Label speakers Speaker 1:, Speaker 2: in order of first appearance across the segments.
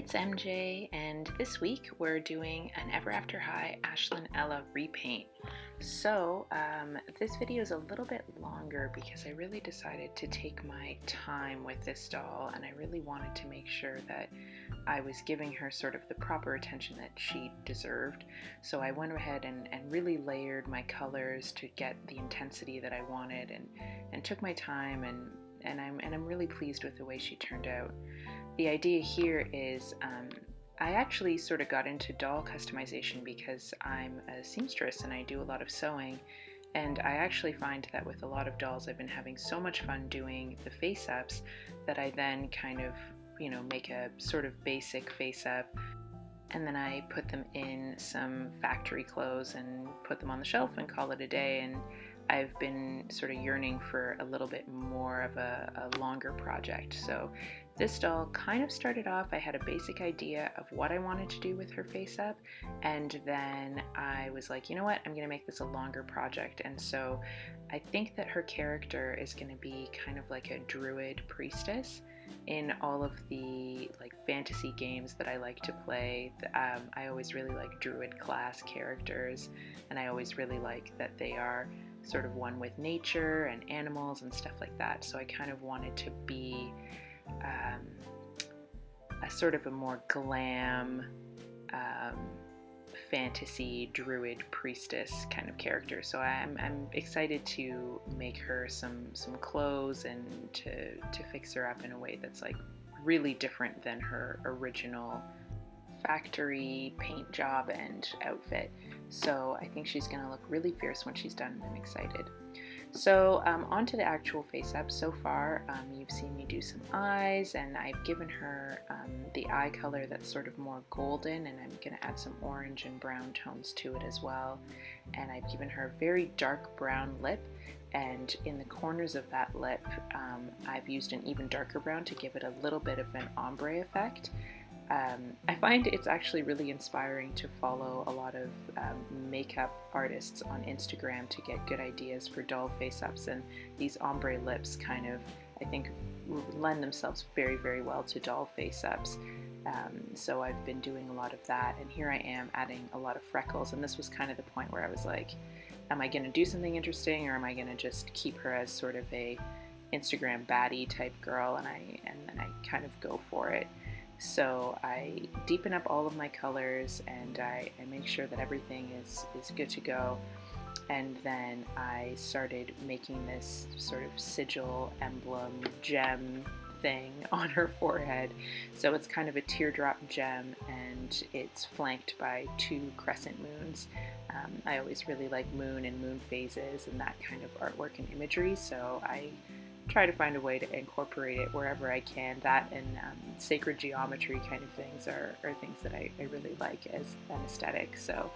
Speaker 1: It's MJ, and this week we're doing an Ever After High Ashlyn Ella repaint. This video is a little bit longer because I really decided to take my time with this doll, and I really wanted to make sure that I was giving her sort of the proper attention that she deserved. So I went ahead and really layered my colors to get the intensity that I wanted, and took my time, and I'm really pleased with the way she turned out. The idea here is I actually sort of got into doll customization because I'm a seamstress and I do a lot of sewing, and I actually find that with a lot of dolls I've been having so much fun doing the face ups that I then kind of, make a sort of basic face up, and then I put them in some factory clothes and put them on the shelf and call it a day. And I've been sort of yearning for a little bit more of a longer project. So this doll kind of started off, I had a basic idea of what I wanted to do with her face up, and then I was like, you know what, I'm going to make this a longer project. And so I think that her character is going to be kind of like a Druid priestess. In all of the fantasy games that I like to play, I always really like Druid class characters, and I always really like that they are sort of one with nature and animals and stuff like that. So I kind of wanted to be a sort of a more glam fantasy druid priestess kind of character. So I'm excited to make her some clothes and to fix her up in a way that's like really different than her original factory paint job and outfit. So I think she's gonna look really fierce when she's done, and I'm excited. So on to the actual face up. So far you've seen me do some eyes, and I've given her the eye color that's sort of more golden, and I'm going to add some orange and brown tones to it as well. And I've given her a very dark brown lip, and in the corners of that lip I've used an even darker brown to give it a little bit of an ombre effect. I find it's actually really inspiring to follow a lot of makeup artists on Instagram to get good ideas for doll face-ups, and these ombre lips kind of, I think, lend themselves very, very well to doll face-ups. So I've been doing a lot of that, and here I am adding a lot of freckles, and this was kind of the point where I was like, am I going to do something interesting, or am I going to just keep her as sort of a Instagram baddie type girl, and then I kind of go for it. So I deepen up all of my colors, and I make sure that everything is good to go. And then I started making this sort of sigil, emblem, gem thing on her forehead. So it's kind of a teardrop gem, and it's flanked by 2 crescent moons. I always really like moon and moon phases and that kind of artwork and imagery, so I try to find a way to incorporate it wherever I can. That and sacred geometry kind of things are things that I really like as an aesthetic. So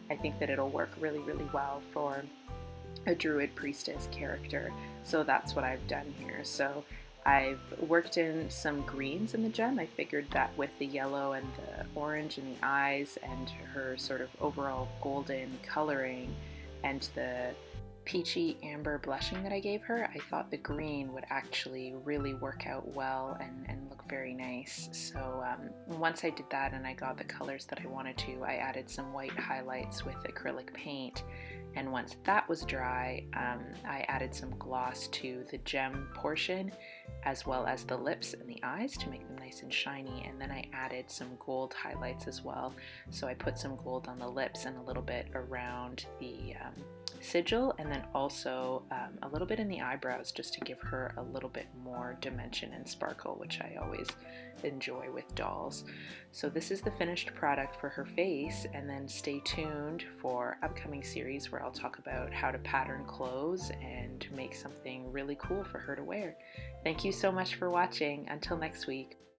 Speaker 1: I think that it'll work really, really well for a druid priestess character. So that's what I've done here. So I've worked in some greens in the gem. I figured that with the yellow and the orange in the eyes and her sort of overall golden coloring and the peachy amber blushing that I gave her, I thought the green would actually really work out well and look very nice. So once I did that and I got the colors that I wanted to, I added some white highlights with acrylic paint, and once that was dry, I added some gloss to the gem portion as well as the lips and the eyes to make them nice and shiny, and then I added some gold highlights as well. So I put some gold on the lips and a little bit around the sigil, and then also a little bit in the eyebrows just to give her a little bit more dimension and sparkle, which I always enjoy with dolls. So this is the finished product for her face, and then stay tuned for upcoming series where I'll talk about how to pattern clothes and make something really cool for her to wear. Thank you so much for watching. Until next week.